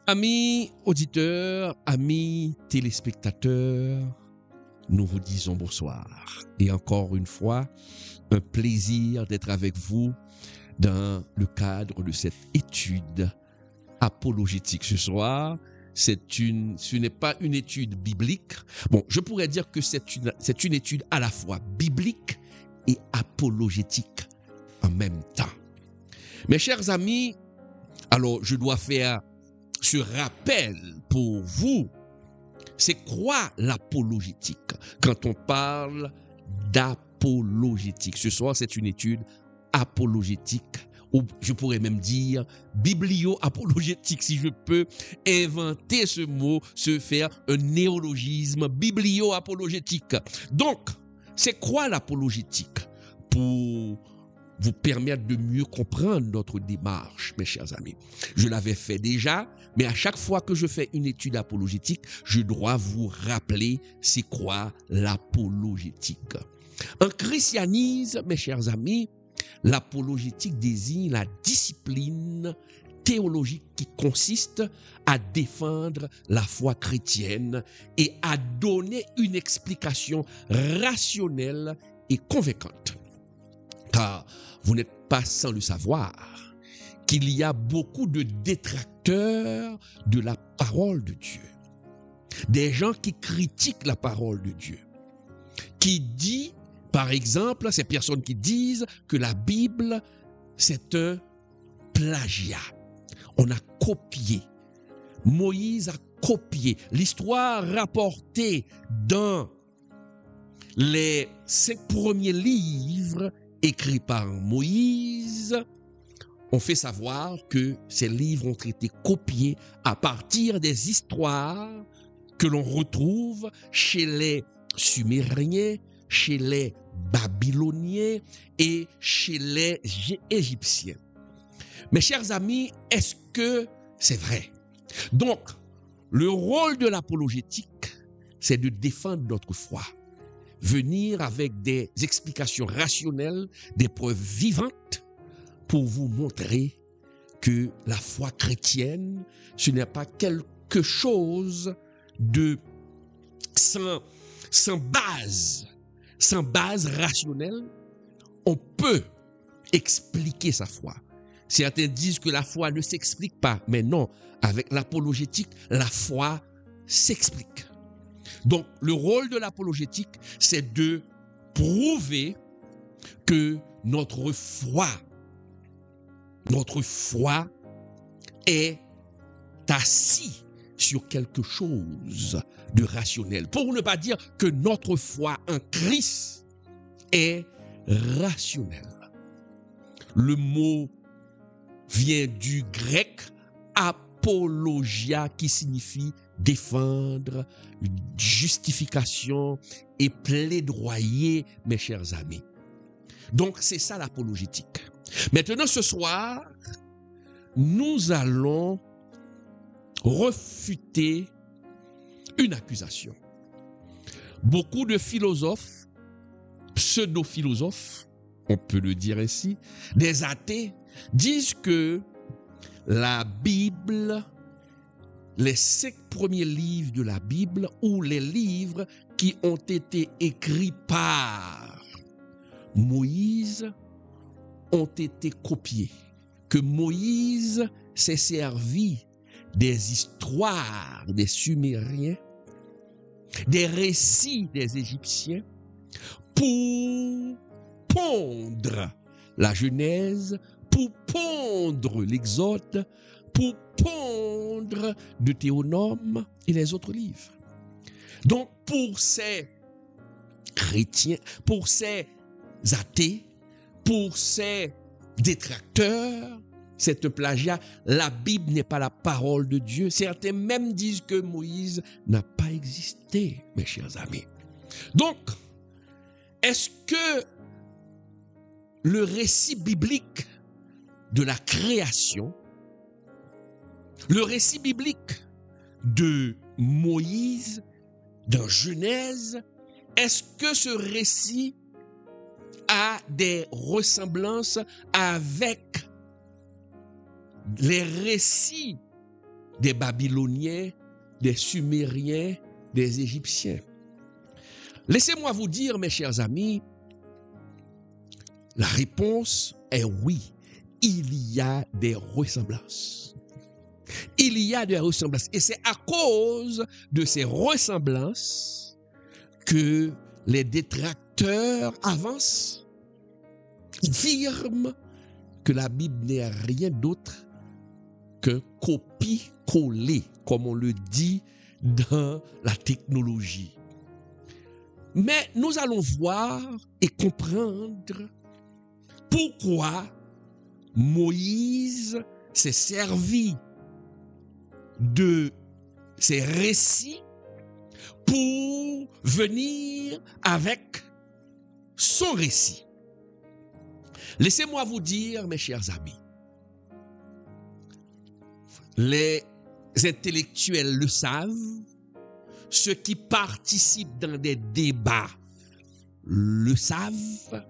Amis auditeurs, amis téléspectateurs, nous vous disons bonsoir. Et encore une fois, un plaisir d'être avec vous dans le cadre de cette étude apologétique. Ce soir, ce n'est pas une étude biblique. Bon, je pourrais dire que c'est une étude à la fois biblique et apologétique en même temps. Mes chers amis, alors je dois faire ce rappel pour vous. C'est quoi l'apologétique? Quand on parle d'apologétique, ce soir c'est une étude apologétique, ou je pourrais même dire biblio-apologétique, si je peux inventer ce mot, se faire un néologisme biblio-apologétique. Donc, c'est quoi l'apologétique? Pour vous permettre de mieux comprendre notre démarche, mes chers amis. Je l'avais fait déjà, mais à chaque fois que je fais une étude apologétique, je dois vous rappeler c'est quoi l'apologétique. En christianisme, mes chers amis, l'apologétique désigne la discipline théologique qui consiste à défendre la foi chrétienne et à donner une explication rationnelle et convaincante. Car vous n'êtes pas sans le savoir qu'il y a beaucoup de détracteurs de la parole de Dieu. Des gens qui critiquent la parole de Dieu. Qui dit, par exemple, ces personnes qui disent que la Bible, c'est un plagiat. On a copié. Moïse a copié. L'histoire rapportée dans les 5 premiers livres écrits par Moïse, on fait savoir que ces livres ont été copiés à partir des histoires que l'on retrouve chez les Sumériens, chez les Babyloniens et chez les Égyptiens. Mes chers amis, est-ce que c'est vrai? Donc, le rôle de l'apologétique, c'est de défendre notre foi. Venir avec des explications rationnelles, des preuves vivantes pour vous montrer que la foi chrétienne, ce n'est pas quelque chose de sans base rationnelle. On peut expliquer sa foi. Certains disent que la foi ne s'explique pas, mais non, avec l'apologétique, la foi s'explique. Donc, le rôle de l'apologétique, c'est de prouver que notre foi est assise sur quelque chose de rationnel. Pour ne pas dire que notre foi en Christ est rationnelle. Le mot vient du grec apologia qui signifie défendre, justification et plaidoyer, mes chers amis. Donc, c'est ça l'apologétique. Maintenant, ce soir, nous allons refuter une accusation. Beaucoup de philosophes, pseudo-philosophes, on peut le dire ainsi, des athées, disent que la Bible, les 5 premiers livres de la Bible ou les livres qui ont été écrits par Moïse ont été copiés. Que Moïse s'est servi des histoires des Sumériens, des récits des Égyptiens pour pondre la Genèse, pour pondre l'Exode, pour pondre Deutéronome et les autres livres. Donc, pour ces chrétiens, pour ces athées, pour ces détracteurs, c'est un plagiat. La Bible n'est pas la parole de Dieu. Certains même disent que Moïse n'a pas existé, mes chers amis. Donc, est-ce que le récit biblique de la création, le récit biblique de Moïse dans Genèse, est-ce que ce récit a des ressemblances avec les récits des Babyloniens, des Sumériens, des Égyptiens. Laissez-moi vous dire, mes chers amis, la réponse est oui. Il y a des ressemblances. Il y a des ressemblances. Et c'est à cause de ces ressemblances que les détracteurs avancent, affirment que la Bible n'est rien d'autre qu'un copie-coller, comme on le dit dans la technologie. Mais nous allons voir et comprendre pourquoi Moïse s'est servi de ces récits pour venir avec son récit. Laissez-moi vous dire, mes chers amis, les intellectuels le savent, ceux qui participent dans des débats le savent,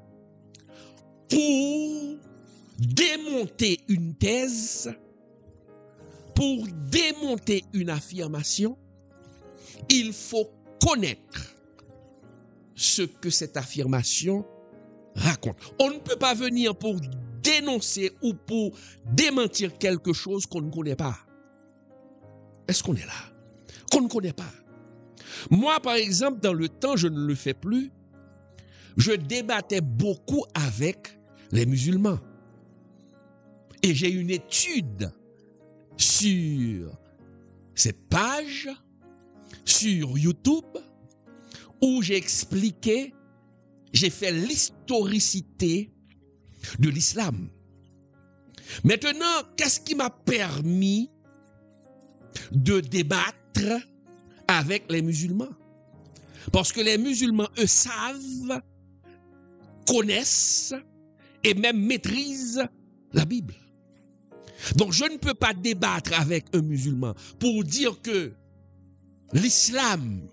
pour démonter une thèse, pour démonter une affirmation, il faut connaître ce que cette affirmation raconte. On ne peut pas venir pour dénoncer ou pour démentir quelque chose qu'on ne connaît pas. Est-ce qu'on est là? Qu'on ne connaît pas. Moi, par exemple, dans le temps, je ne le fais plus, je débattais beaucoup avec les musulmans. Et j'ai une étude sur cette page, sur YouTube, où j'ai expliqué, j'ai fait l'historicité de l'islam. Maintenant, qu'est-ce qui m'a permis de débattre avec les musulmans? Parce que les musulmans, eux, savent, connaissent et même maîtrisent la Bible. Donc, je ne peux pas débattre avec un musulman pour dire que l'islam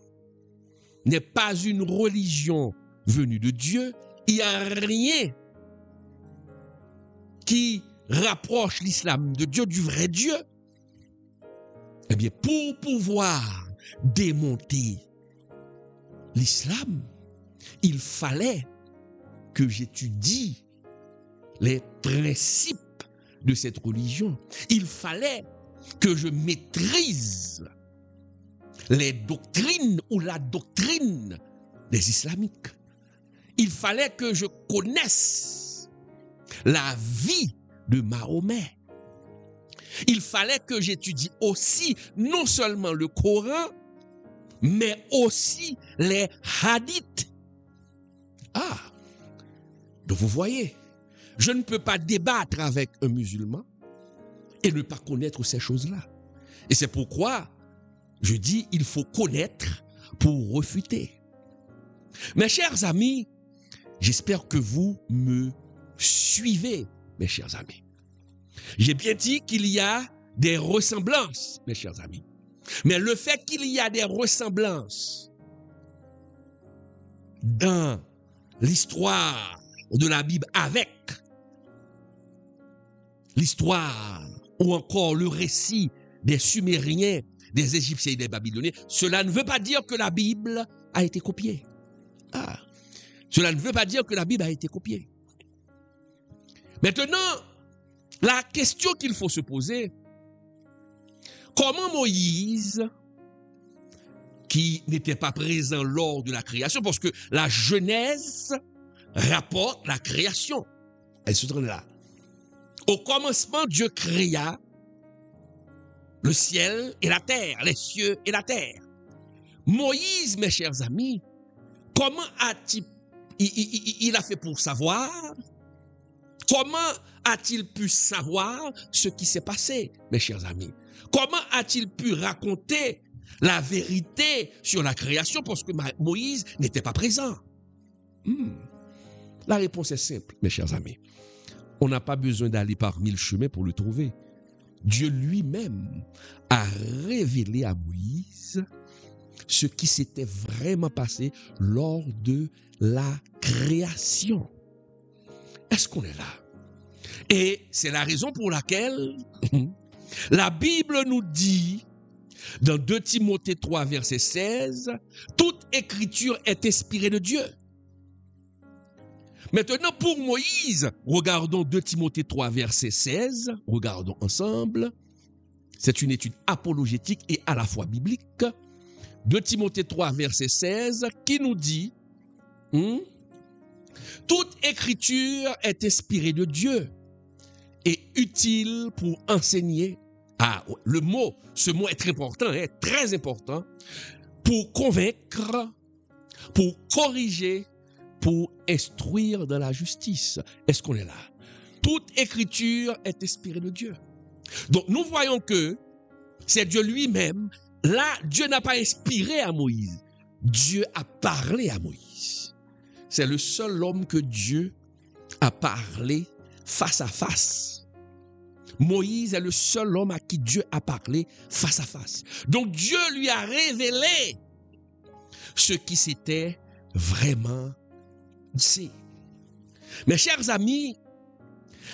n'est pas une religion venue de Dieu. Il n'y a rien qui rapproche l'islam de Dieu, du vrai Dieu. Eh bien, pour pouvoir démonter l'islam, il fallait que j'étudie les principes de cette religion. Il fallait que je maîtrise les doctrines ou la doctrine des islamiques. Il fallait que je connaisse la vie de Mahomet. Il fallait que j'étudie aussi non seulement le Coran, mais aussi les hadiths. Ah, donc vous voyez, je ne peux pas débattre avec un musulman et ne pas connaître ces choses-là. Et c'est pourquoi je dis il faut connaître pour refuter. Mes chers amis, j'espère que vous me suivez, mes chers amis. J'ai bien dit qu'il y a des ressemblances, mes chers amis. Mais le fait qu'il y a des ressemblances dans l'histoire de la Bible avec l'histoire ou encore le récit des Sumériens, des Égyptiens et des Babyloniens, cela ne veut pas dire que la Bible a été copiée. Ah, cela ne veut pas dire que la Bible a été copiée. Maintenant, la question qu'il faut se poser, comment Moïse, qui n'était pas présent lors de la création, parce que la Genèse rapporte la création, elle se trouve là. Au commencement, Dieu créa le ciel et la terre, les cieux et la terre. Moïse, mes chers amis, comment a-t-il, il a fait pour savoir? Comment a-t-il pu savoir ce qui s'est passé, mes chers amis? Comment a-t-il pu raconter la vérité sur la création parce que Moïse n'était pas présent? La réponse est simple, mes chers amis. On n'a pas besoin d'aller par 1000 chemins pour le trouver. Dieu lui-même a révélé à Moïse ce qui s'était vraiment passé lors de la création. Est-ce qu'on est là? Et c'est la raison pour laquelle La Bible nous dit, dans 2 Timothée 3, verset 16, toute écriture est inspirée de Dieu. Maintenant, pour Moïse, regardons 2 Timothée 3, verset 16, regardons ensemble. C'est une étude apologétique et à la fois biblique. 2 Timothée 3, verset 16, qui nous dit, toute écriture est inspirée de Dieu et utile pour enseigner. Ah, ce mot est très important, très important, pour convaincre, pour corriger, pour instruire dans la justice. Est-ce qu'on est là? Toute écriture est inspirée de Dieu. Donc nous voyons que c'est Dieu lui-même. Là, Dieu n'a pas inspiré à Moïse. Dieu a parlé à Moïse. C'est le seul homme que Dieu a parlé face à face. Moïse est le seul homme à qui Dieu a parlé face à face. Donc Dieu lui a révélé ce qui s'était vraiment dit. Mes chers amis,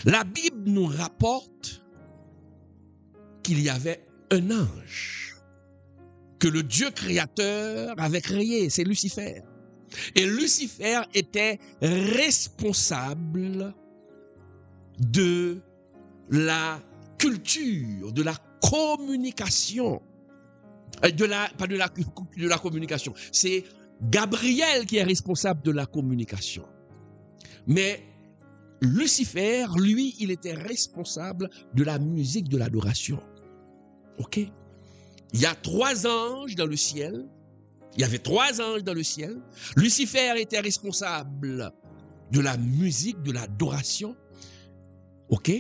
la Bible nous rapporte qu'il y avait un ange que le Dieu créateur avait créé, c'est Lucifer. Et Lucifer était responsable de la culture, de la communication, pas de la communication. C'est Gabriel qui est responsable de la communication. Mais Lucifer, lui, il était responsable de la musique, de l'adoration. Ok? Il y a 3 anges dans le ciel. Il y avait 3 anges dans le ciel. Lucifer était responsable de la musique, de l'adoration. Ok?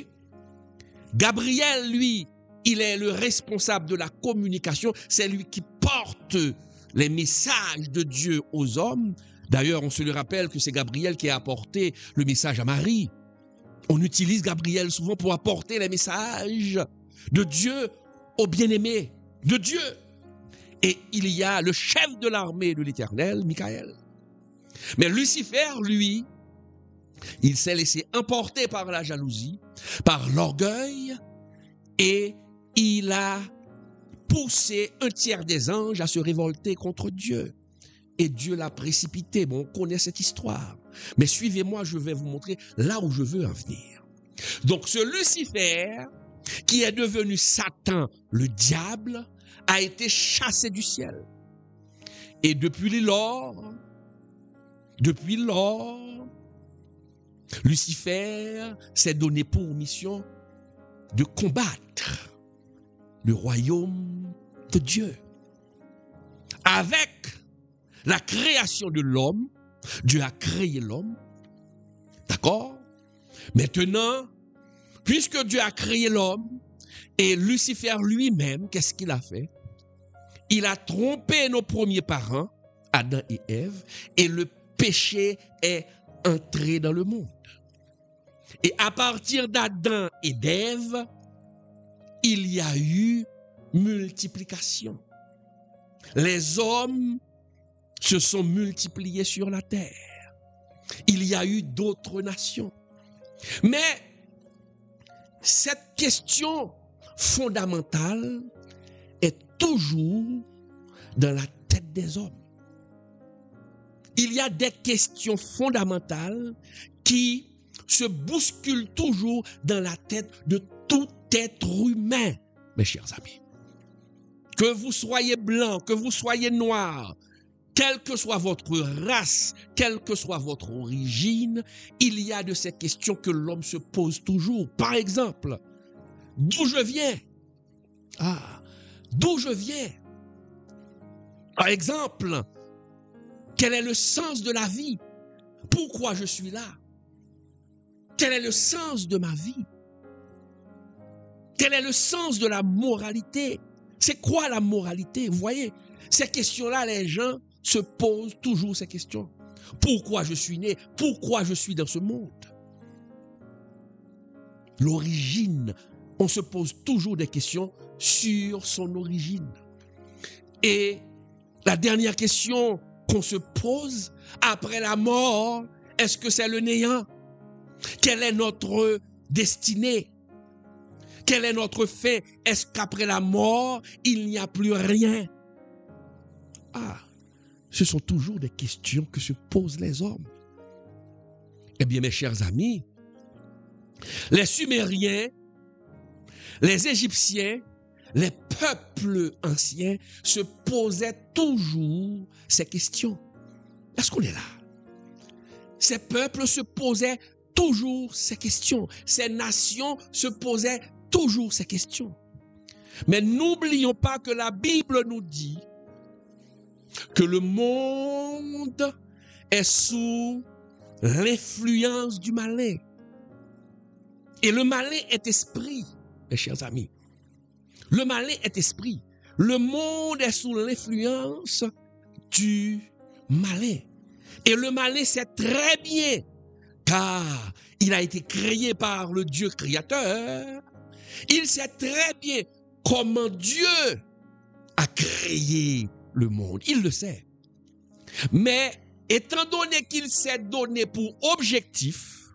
Gabriel, lui, il est le responsable de la communication. C'est lui qui porte les messages de Dieu aux hommes. D'ailleurs, on se le rappelle que c'est Gabriel qui a apporté le message à Marie. On utilise Gabriel souvent pour apporter les messages de Dieu aux bien-aimés de Dieu. Et il y a le chef de l'armée de l'Éternel, Michael. Mais Lucifer, lui, il s'est laissé emporter par la jalousie, par l'orgueil, et il a poussé un tiers des anges à se révolter contre Dieu. Et Dieu l'a précipité. Bon, on connaît cette histoire. Mais suivez-moi, je vais vous montrer là où je veux en venir. Donc ce Lucifer, qui est devenu Satan, le diable, a été chassé du ciel. Et depuis lors, Lucifer s'est donné pour mission de combattre le royaume de Dieu. Avec la création de l'homme, Dieu a créé l'homme. D'accord? Maintenant, puisque Dieu a créé l'homme, et Lucifer lui-même, qu'est-ce qu'il a fait? Il a trompé nos premiers parents, Adam et Ève, et le péché est entré dans le monde. Et à partir d'Adam et d'Ève, il y a eu multiplication. Les hommes se sont multipliés sur la terre. Il y a eu d'autres nations. Mais cette question fondamentale est toujours dans la tête des hommes. Il y a des questions fondamentales qui se bousculent toujours dans la tête de tout être humain, mes chers amis. Que vous soyez blanc, que vous soyez noir, quelle que soit votre race, quelle que soit votre origine, il y a de ces questions que l'homme se pose toujours. Par exemple, d'où je viens? D'où je viens? Par exemple, quel est le sens de la vie? Pourquoi je suis là? Quel est le sens de ma vie? Quel est le sens de la moralité? C'est quoi la moralité? Vous voyez, ces questions-là, les gens se posent toujours ces questions. Pourquoi je suis né? Pourquoi je suis dans ce monde? L'origine, on se pose toujours des questions sur son origine. Et la dernière question qu'on se pose après la mort, est-ce que c'est le néant? Quelle est notre destinée? Quel est notre fait? Est-ce qu'après la mort, il n'y a plus rien? Ah, ce sont toujours des questions que se posent les hommes. Eh bien, mes chers amis, les Sumériens, les Égyptiens, les peuples anciens se posaient toujours ces questions. Est-ce qu'on est là? Ces peuples se posaient toujours ces questions. Ces nations se posaient toujours ces questions. Mais n'oublions pas que la Bible nous dit que le monde est sous l'influence du malin. Et le malin est esprit, mes chers amis. Le malin est esprit. Le monde est sous l'influence du malin. Et le malin sait très bien, car il a été créé par le Dieu créateur, il sait très bien comment Dieu a créé le monde. Il le sait. Mais étant donné qu'il s'est donné pour objectif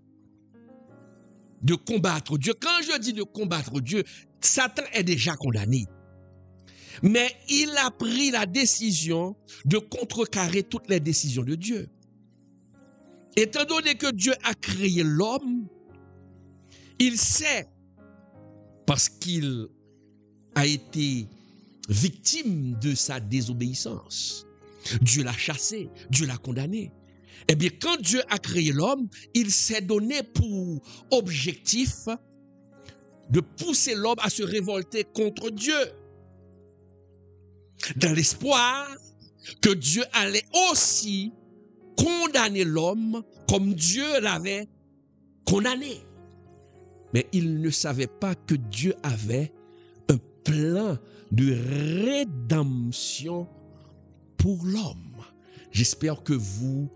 de combattre Dieu, quand je dis de combattre Dieu, Satan est déjà condamné. Mais il a pris la décision de contrecarrer toutes les décisions de Dieu. Étant donné que Dieu a créé l'homme, il sait, parce qu'il a été victime de sa désobéissance, Dieu l'a chassé, Dieu l'a condamné. Eh bien, quand Dieu a créé l'homme, il s'est donné pour objectif de pousser l'homme à se révolter contre Dieu, dans l'espoir que Dieu allait aussi condamner l'homme comme Dieu l'avait condamné. Mais il ne savait pas que Dieu avait un plan de rédemption pour l'homme. J'espère que vous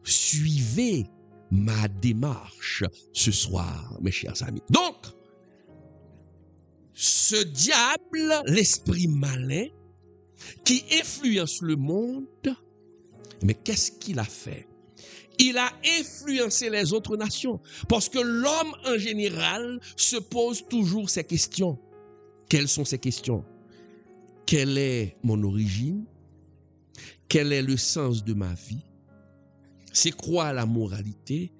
suivez ma démarche ce soir, mes chers amis. Donc, ce diable, l'esprit malin, qui influence le monde, mais qu'est-ce qu'il a fait? Il a influencé les autres nations. Parce que l'homme en général se pose toujours ces questions. Quelles sont ces questions? Quelle est mon origine? Quel est le sens de ma vie? C'est quoi la moralité?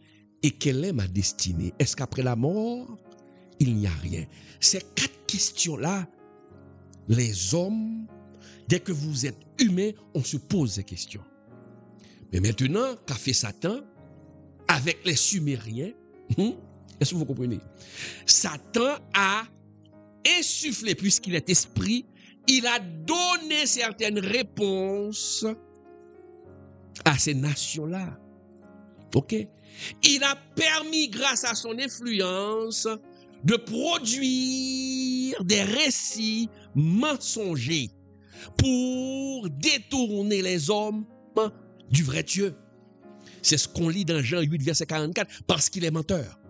Et quelle est ma destinée? Est-ce qu'après la mort, il n'y a rien? Ces 4 questions-là, les hommes, dès que vous êtes humain, on se pose ces questions. Mais maintenant, qu'a fait Satan avec les Sumériens? Est-ce que vous comprenez? Satan a insufflé, puisqu'il est esprit, il a donné certaines réponses à ces nations-là. Ok? Il a permis, grâce à son influence, de produire des récits mensongers pour détourner les hommes du vrai Dieu. C'est ce qu'on lit dans Jean 8, verset 44, parce qu'il est menteur.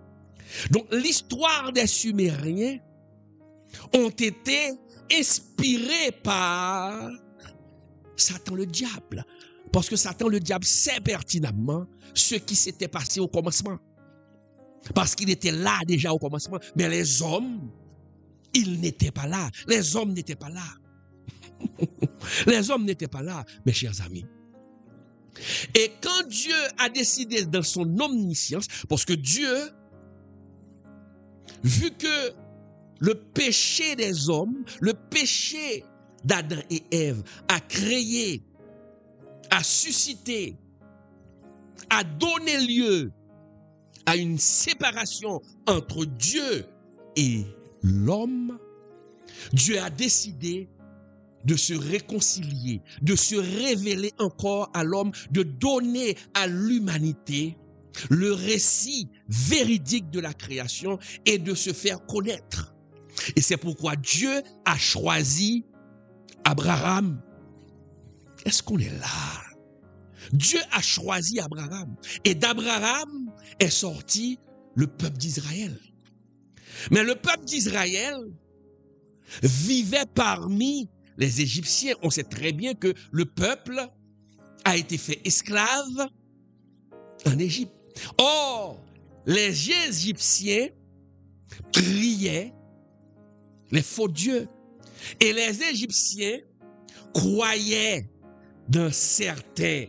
Donc, l'histoire des Sumériens ont été inspirés par Satan le diable. Parce que Satan le diable sait pertinemment ce qui s'était passé au commencement. Parce qu'il était là déjà au commencement. Mais les hommes, ils n'étaient pas là. Les hommes n'étaient pas là. Les hommes n'étaient pas là, mes chers amis. Et quand Dieu a décidé dans son omniscience, parce que Dieu, vu que le péché des hommes, le péché d'Adam et Ève a créé, a suscité, a donné lieu à une séparation entre Dieu et l'homme, Dieu a décidé de se réconcilier, de se révéler encore à l'homme, de donner à l'humanité le récit véridique de la création et de se faire connaître. Et c'est pourquoi Dieu a choisi Abraham. Est-ce qu'on est là? Dieu a choisi Abraham. Et d'Abraham est sorti le peuple d'Israël. Mais le peuple d'Israël vivait parmi les Égyptiens. On sait très bien que le peuple a été fait esclave en Égypte. Or, les Égyptiens criaient les faux dieux. Et les Égyptiens croyaient dans certains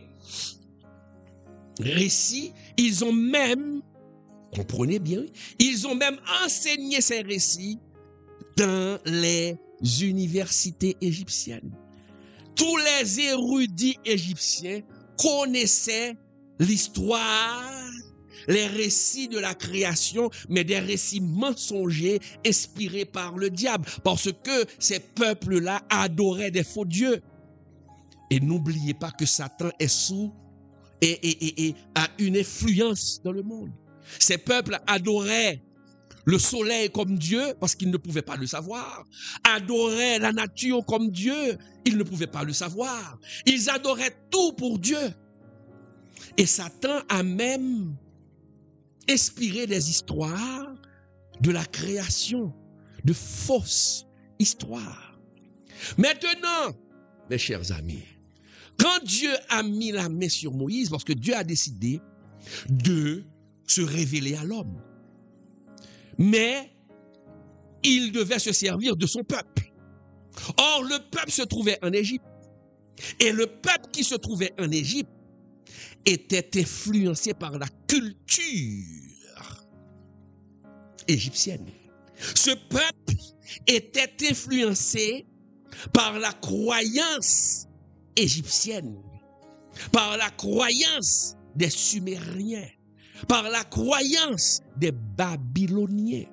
récits. Ils ont même, comprenez bien, ils ont même enseigné ces récits dans les universités égyptiennes. Tous les érudits égyptiens connaissaient l'histoire, les récits de la création, mais des récits mensongers inspirés par le diable, parce que ces peuples-là adoraient des faux dieux. Et n'oubliez pas que Satan est sous et a une influence dans le monde. Ces peuples adoraient le soleil comme Dieu, parce qu'ils ne pouvaient pas le savoir. Adoraient la nature comme Dieu, ils ne pouvaient pas le savoir. Ils adoraient tout pour Dieu. Et Satan a même inspiré des histoires de la création, de fausses histoires. Maintenant, mes chers amis, quand Dieu a mis la main sur Moïse, parce que Dieu a décidé de se révéler à l'homme, mais il devait se servir de son peuple. Or, le peuple se trouvait en Égypte. Et le peuple qui se trouvait en Égypte était influencé par la culture égyptienne. Ce peuple était influencé par la croyance égyptienne, par la croyance des Sumériens, par la croyance des Babyloniens.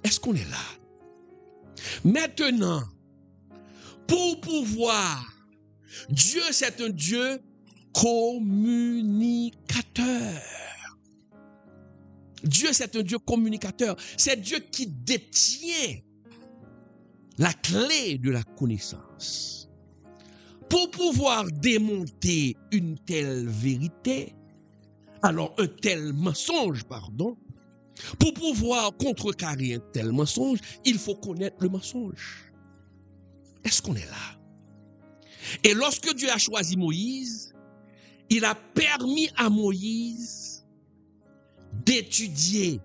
Est-ce qu'on est là? Maintenant, pour pouvoir, Dieu c'est un Dieu communicateur. Dieu c'est un Dieu communicateur. C'est Dieu qui détient la clé de la connaissance. Pour pouvoir démonter une telle vérité, alors un tel mensonge, pardon, pour pouvoir contrecarrer un tel mensonge, il faut connaître le mensonge. Est-ce qu'on est là? Et lorsque Dieu a choisi Moïse, il a permis à Moïse d'étudier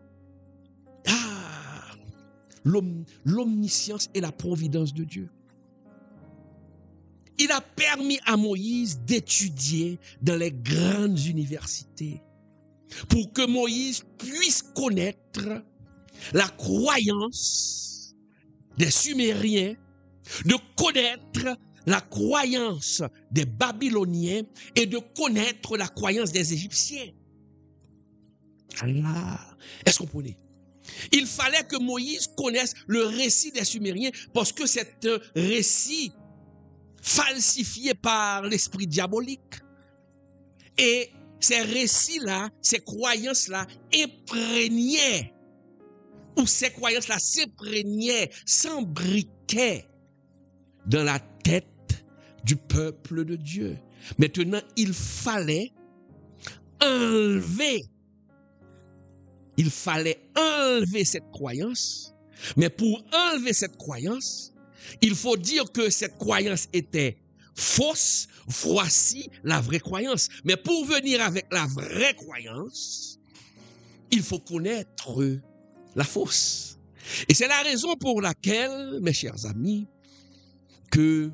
l'omniscience et la providence de Dieu. Il a permis à Moïse d'étudier dans les grandes universités pour que Moïse puisse connaître la croyance des Sumériens, de connaître la croyance des Babyloniens et de connaître la croyance des Égyptiens. Est-ce qu'on comprenez? Il fallait que Moïse connaisse le récit des Sumériens parce que c'est un récit falsifié par l'esprit diabolique. Et ces récits-là, ces croyances-là imprégnaient, ou ces croyances-là s'imprégnaient, s'embriquaient dans la tête du peuple de Dieu. Maintenant, il fallait enlever cette croyance. Mais pour enlever cette croyance, il faut dire que cette croyance était fausse. Voici la vraie croyance. Mais pour venir avec la vraie croyance, il faut connaître la fausse. Et c'est la raison pour laquelle, mes chers amis, que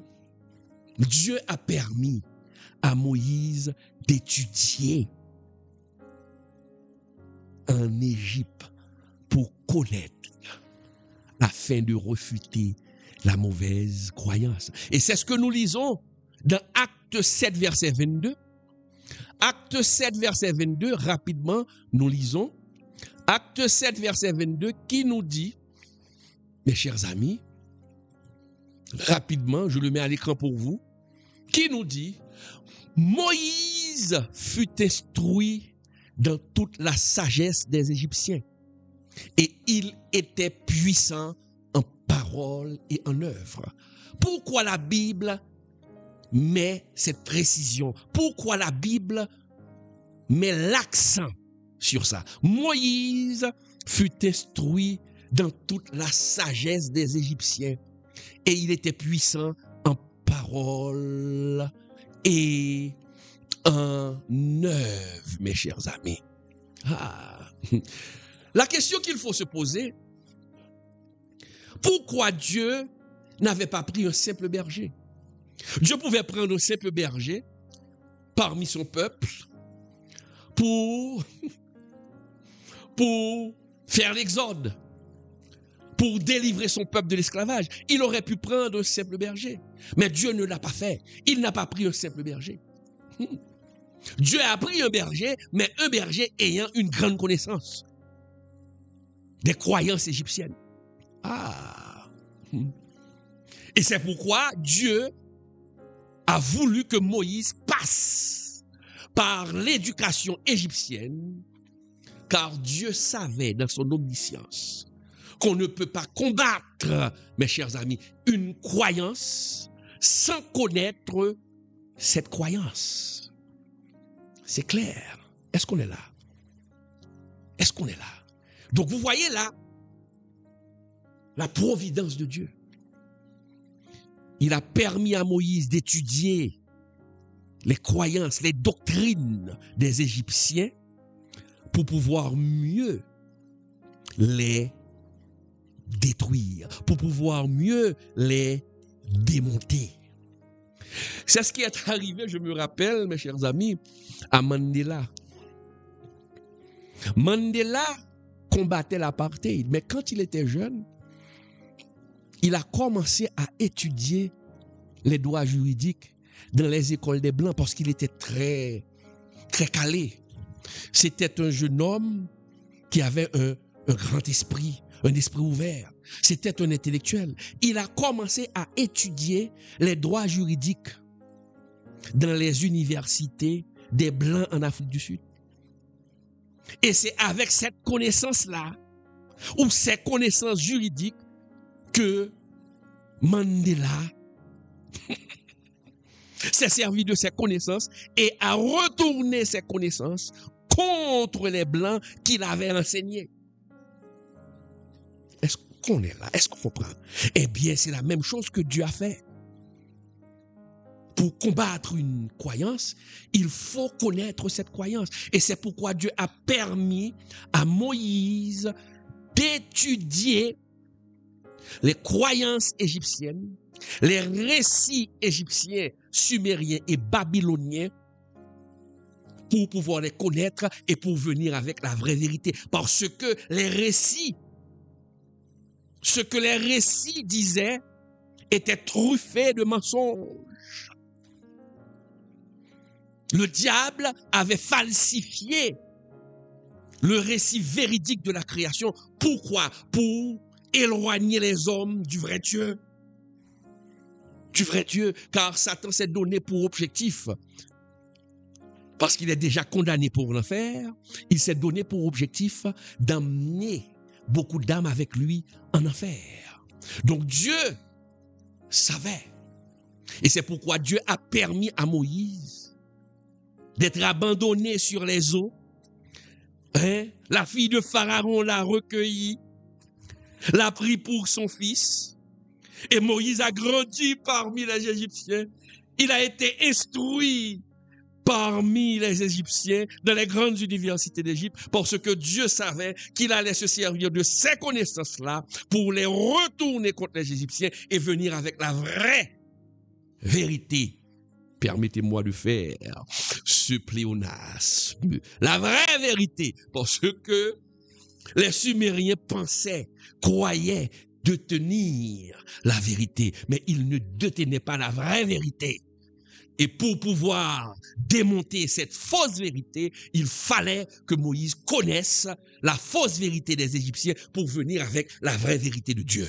Dieu a permis à Moïse d'étudier en Égypte pour connaître afin de refuter la mauvaise croyance. Et c'est ce que nous lisons dans Acte 7, verset 22. Acte 7, verset 22, rapidement, nous lisons. Acte 7, verset 22, qui nous dit, mes chers amis, rapidement, je le mets à l'écran pour vous, qui nous dit, Moïse fut instruit dans toute la sagesse des Égyptiens, et il était puissant en parole et en œuvre. Pourquoi la Bible met cette précision? Pourquoi la Bible met l'accent sur ça? Moïse fut instruit dans toute la sagesse des Égyptiens, et il était puissant en parole et en œuvre, mes chers amis. La question qu'il faut se poser, Pourquoi Dieu n'avait pas pris un simple berger? Dieu pouvait prendre un simple berger parmi son peuple pour faire l'exode, pour délivrer son peuple de l'esclavage. Il aurait pu prendre un simple berger. Mais Dieu ne l'a pas fait. Il n'a pas pris un simple berger. Dieu a pris un berger, mais un berger ayant une grande connaissance des croyances égyptiennes. Ah! Et c'est pourquoi Dieu a voulu que Moïse passe par l'éducation égyptienne, car Dieu savait dans son omniscience qu'on ne peut pas combattre, mes chers amis, une croyance sans connaître cette croyance. C'est clair. Est-ce qu'on est là? Est-ce qu'on est là? Donc vous voyez là la providence de Dieu. Il a permis à Moïse d'étudier les croyances, les doctrines des Égyptiens pour pouvoir mieux les détruire, pour pouvoir mieux les démonter. C'est ce qui est arrivé, je me rappelle, mes chers amis, à Mandela. Mandela combattait l'apartheid, mais quand il était jeune, il a commencé à étudier les droits juridiques dans les écoles des Blancs parce qu'il était très, très calé. C'était un jeune homme qui avait un grand esprit, un esprit ouvert. C'était un intellectuel. Il a commencé à étudier les droits juridiques dans les universités des Blancs en Afrique du Sud. Et c'est avec cette connaissance-là, ou ces connaissances juridiques, que Mandela s'est servi de ses connaissances et a retourné ses connaissances contre les Blancs qu'il avait enseignés. Est-ce qu'on est là? Est-ce qu'on comprend? Eh bien, c'est la même chose que Dieu a fait. Pour combattre une croyance, il faut connaître cette croyance. Et c'est pourquoi Dieu a permis à Moïse d'étudier les croyances égyptiennes, les récits égyptiens, sumériens et babyloniens, pour pouvoir les connaître et pour venir avec la vraie vérité. Parce que les récits, ce que les récits disaient, était truffé de mensonges. Le diable avait falsifié le récit véridique de la création. Pourquoi? Pour éloigner les hommes du vrai Dieu. Du vrai Dieu, car Satan s'est donné pour objectif, parce qu'il est déjà condamné pour l'enfer, il s'est donné pour objectif d'emmener beaucoup d'âmes avec lui en enfer. Donc Dieu savait. Et c'est pourquoi Dieu a permis à Moïse d'être abandonné sur les eaux. La fille de Pharaon l'a recueilli, l'a pris pour son fils. Et Moïse a grandi parmi les Égyptiens. Il a été instruit parmi les Égyptiens dans les grandes universités d'Égypte parce que Dieu savait qu'il allait se servir de ces connaissances-là pour les retourner contre les Égyptiens et venir avec la vraie vérité. Permettez-moi de faire ce pléonasme. La vraie vérité, parce que les Sumériens pensaient, croyaient détenir la vérité, mais ils ne détenaient pas la vraie vérité. Et pour pouvoir démonter cette fausse vérité, il fallait que Moïse connaisse la fausse vérité des Égyptiens pour venir avec la vraie vérité de Dieu.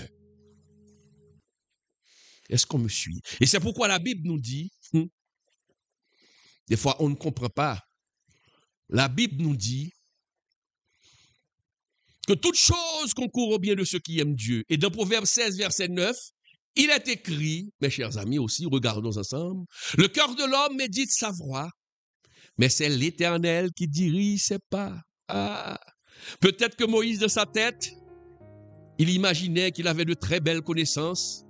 Est-ce qu'on me suit? Et c'est pourquoi la Bible nous dit, des fois on ne comprend pas, la Bible nous dit que toute chose concourt au bien de ceux qui aiment Dieu. Et dans Proverbe 16, verset 9, il est écrit, mes chers amis aussi, regardons ensemble, le cœur de l'homme médite sa voie, mais c'est l'Éternel qui dirige ses pas. Ah, peut-être que Moïse, de sa tête, il imaginait qu'il avait de très belles connaissances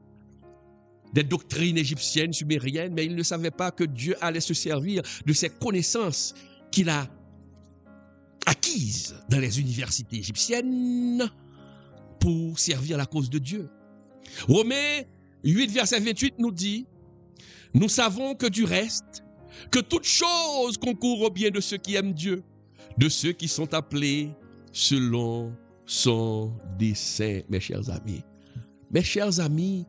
des doctrines égyptiennes, sumériennes, mais il ne savait pas que Dieu allait se servir de ces connaissances qu'il a acquises dans les universités égyptiennes pour servir la cause de Dieu. Romains 8, verset 28 nous dit, nous savons que du reste, que toute chose concourt au bien de ceux qui aiment Dieu, de ceux qui sont appelés selon son dessein, mes chers amis. Mes chers amis,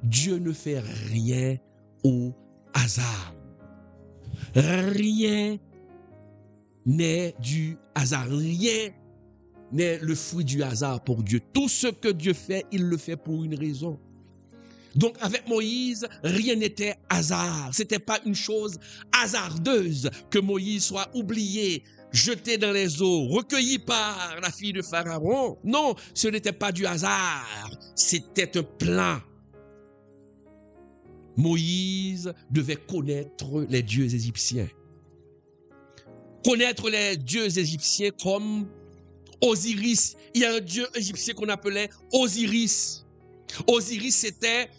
Dieu ne fait rien au hasard. Rien n'est du hasard. Rien n'est le fruit du hasard pour Dieu. Tout ce que Dieu fait, il le fait pour une raison. Donc avec Moïse, rien n'était hasard. C'était pas une chose hasardeuse que Moïse soit oublié, jeté dans les eaux, recueilli par la fille de Pharaon. Non, ce n'était pas du hasard. C'était un plan. Moïse devait connaître les dieux égyptiens. Connaître les dieux égyptiens comme Osiris. Il y a un dieu égyptien qu'on appelait Osiris. Osiris, c'était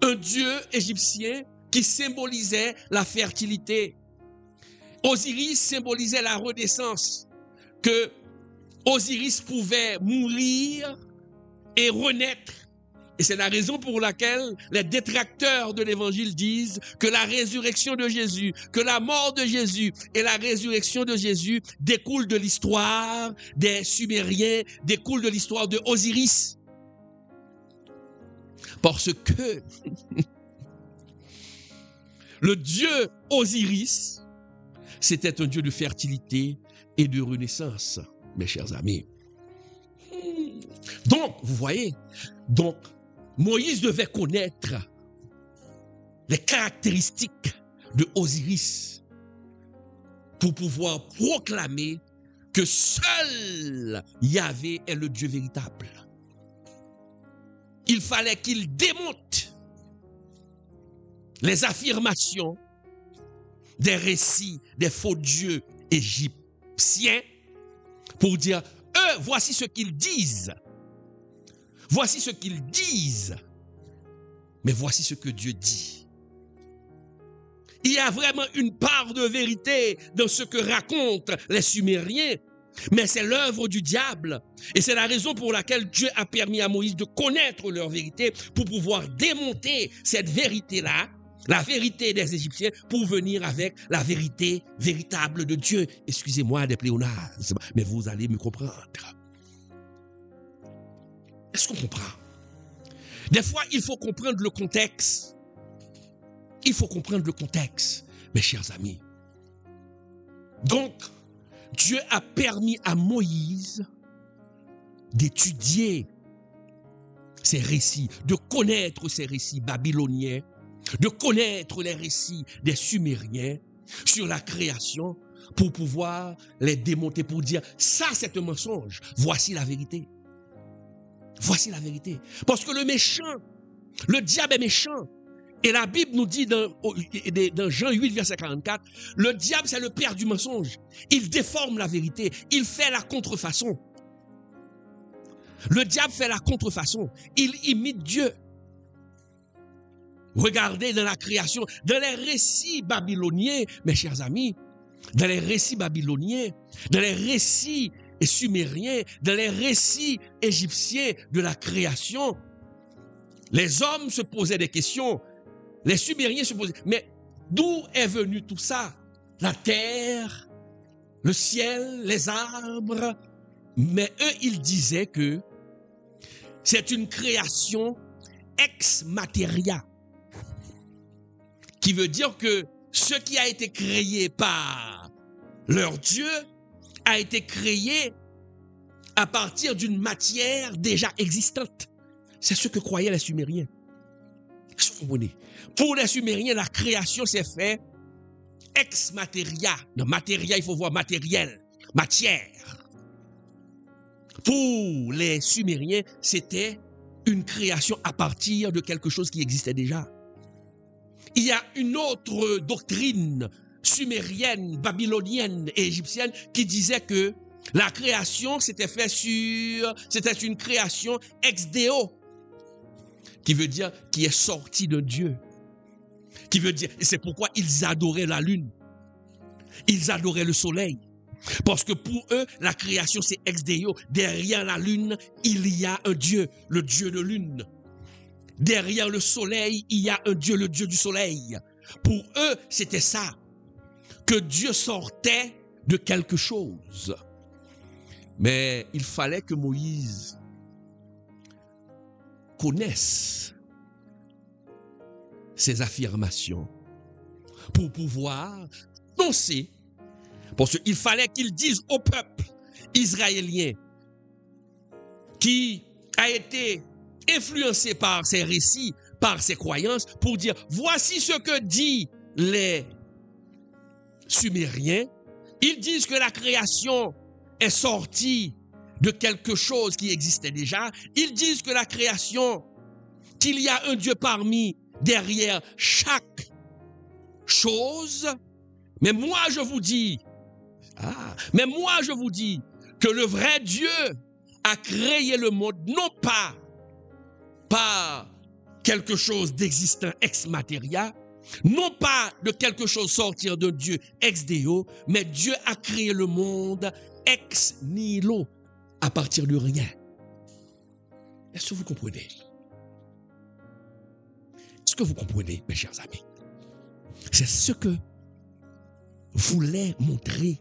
un dieu égyptien qui symbolisait la fertilité. Osiris symbolisait la renaissance, que Osiris pouvait mourir et renaître. Et c'est la raison pour laquelle les détracteurs de l'évangile disent que la résurrection de Jésus, que la mort de Jésus et la résurrection de Jésus découlent de l'histoire des Sumériens, découlent de l'histoire de Osiris. Parce que le dieu Osiris, c'était un dieu de fertilité et de renaissance, mes chers amis. Donc, vous voyez, donc Moïse devait connaître les caractéristiques de Osiris pour pouvoir proclamer que seul Yahvé est le Dieu véritable. Il fallait qu'il démonte les affirmations des récits des faux dieux égyptiens pour dire, eux, voici ce qu'ils disent. Voici ce qu'ils disent. Mais voici ce que Dieu dit. Il y a vraiment une part de vérité dans ce que racontent les Sumériens, mais c'est l'œuvre du diable. Et c'est la raison pour laquelle Dieu a permis à Moïse de connaître leur vérité pour pouvoir démonter cette vérité-là, la vérité des Égyptiens, pour venir avec la vérité véritable de Dieu. Excusez-moi des pléonasmes, mais vous allez me comprendre. Est-ce qu'on comprend? Des fois, il faut comprendre le contexte. Il faut comprendre le contexte, mes chers amis. Donc, Dieu a permis à Moïse d'étudier ces récits, de connaître ces récits babyloniens, de connaître les récits des Sumériens sur la création pour pouvoir les démonter, pour dire, ça c'est un mensonge, voici la vérité. Voici la vérité. Parce que le méchant, le diable est méchant. Et la Bible nous dit dans Jean 8, verset 44, le diable c'est le père du mensonge. Il déforme la vérité. Il fait la contrefaçon. Le diable fait la contrefaçon. Il imite Dieu. Regardez dans la création, dans les récits babyloniens, mes chers amis, dans les récits babyloniens, dans les récits sumériens, dans les récits égyptiens de la création, les hommes se posaient des questions. Les Sumériens se posaient, mais d'où est venu tout ça? La terre, le ciel, les arbres. Mais eux, ils disaient que c'est une création ex materia, qui veut dire que ce qui a été créé par leur Dieu a été créé à partir d'une matière déjà existante. C'est ce que croyaient les Sumériens. Est-ce que vous comprenez? Pour les Sumériens, la création s'est faite ex materia. Non, materia, il faut voir matériel, matière. Pour les Sumériens, c'était une création à partir de quelque chose qui existait déjà. Il y a une autre doctrine sumérienne, babylonienne et égyptienne qui disait que la création c'était une création ex deo, qui veut dire qui est sorti de Dieu, qui veut dire, et c'est pourquoi ils adoraient la lune, ils adoraient le soleil, parce que pour eux la création c'est ex deo, derrière la lune il y a un Dieu, le Dieu de lune. derrière le soleil, il y a un Dieu, le Dieu du soleil. Pour eux, c'était ça, que Dieu sortait de quelque chose. Mais il fallait que Moïse connaisse ces affirmations pour pouvoir penser. Parce qu'il fallait qu'il dise au peuple israélien qui a été influencé par ces récits, par ces croyances, pour dire, voici ce que disent les Sumériens. Ils disent que la création est sortie de quelque chose qui existait déjà. Ils disent que la création, qu'il y a un Dieu derrière chaque chose. Mais moi je vous dis que le vrai Dieu a créé le monde non pas par quelque chose d'existant ex materia, non pas de quelque chose sortir de Dieu ex deo, mais Dieu a créé le monde ex nihilo, à partir de rien. Est-ce que vous comprenez? Est-ce que vous comprenez, mes chers amis? C'est ce que voulait montrer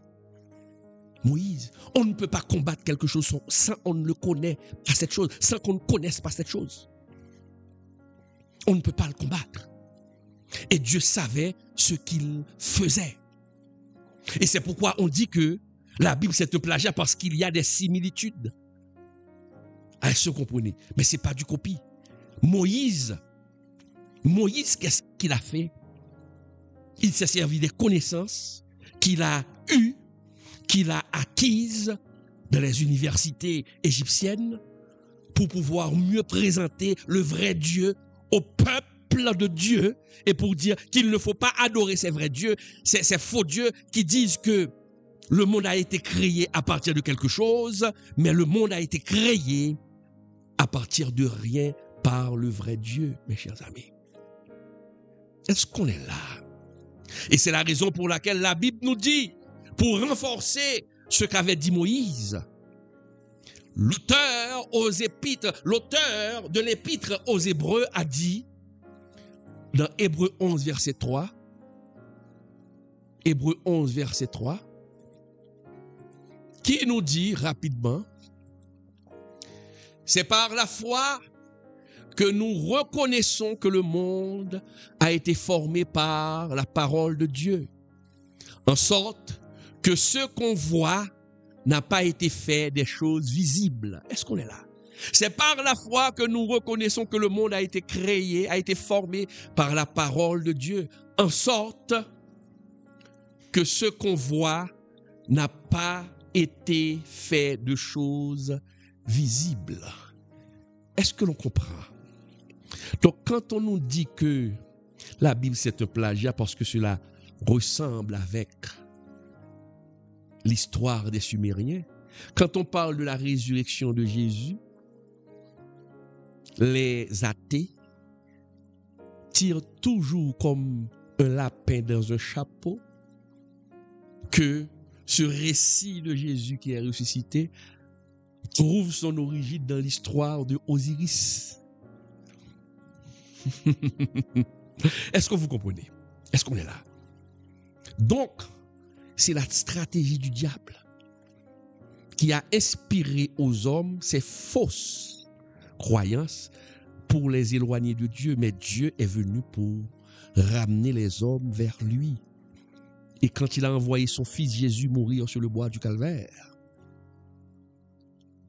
Moïse. On ne peut pas combattre quelque chose sans on ne le connaît pas cette chose, sans qu'on ne connaisse pas cette chose. On ne peut pas le combattre. Et Dieu savait ce qu'il faisait. Et c'est pourquoi on dit que la Bible c'est un plagiat, parce qu'il y a des similitudes. Est-ce que vous comprenez? Mais ce n'est pas du copie. Moïse, qu'est-ce qu'il a fait? Il s'est servi des connaissances qu'il a eues, qu'il a acquises dans les universités égyptiennes pour pouvoir mieux présenter le vrai Dieu au peuple de Dieu et pour dire qu'il ne faut pas adorer ces vrais dieux, ces faux dieux qui disent que le monde a été créé à partir de quelque chose, mais le monde a été créé à partir de rien par le vrai Dieu, mes chers amis. Est-ce qu'on est là? Et c'est la raison pour laquelle la Bible nous dit, pour renforcer ce qu'avait dit Moïse, l'auteur de l'épître aux Hébreux a dit, dans Hébreux 11, verset 3, Hébreux 11, verset 3, qui nous dit rapidement, c'est par la foi que nous reconnaissons que le monde a été formé par la parole de Dieu, en sorte que ce qu'on voit n'a pas été fait des choses visibles. Est-ce qu'on est là? C'est par la foi que nous reconnaissons que le monde a été créé, a été formé par la parole de Dieu, en sorte que ce qu'on voit n'a pas été fait de choses visibles. Est-ce que l'on comprend? Donc, quand on nous dit que la Bible c'est un plagiat parce que cela ressemble avec l'histoire des Sumériens, quand on parle de la résurrection de Jésus, les athées tirent toujours comme un lapin dans un chapeau que ce récit de Jésus qui est ressuscité trouve son origine dans l'histoire de Osiris. Est-ce que vous comprenez? Est-ce qu'on est là? Donc, c'est la stratégie du diable qui a inspiré aux hommes ces fausses croyances pour les éloigner de Dieu. Mais Dieu est venu pour ramener les hommes vers lui. Et quand il a envoyé son fils Jésus mourir sur le bois du Calvaire,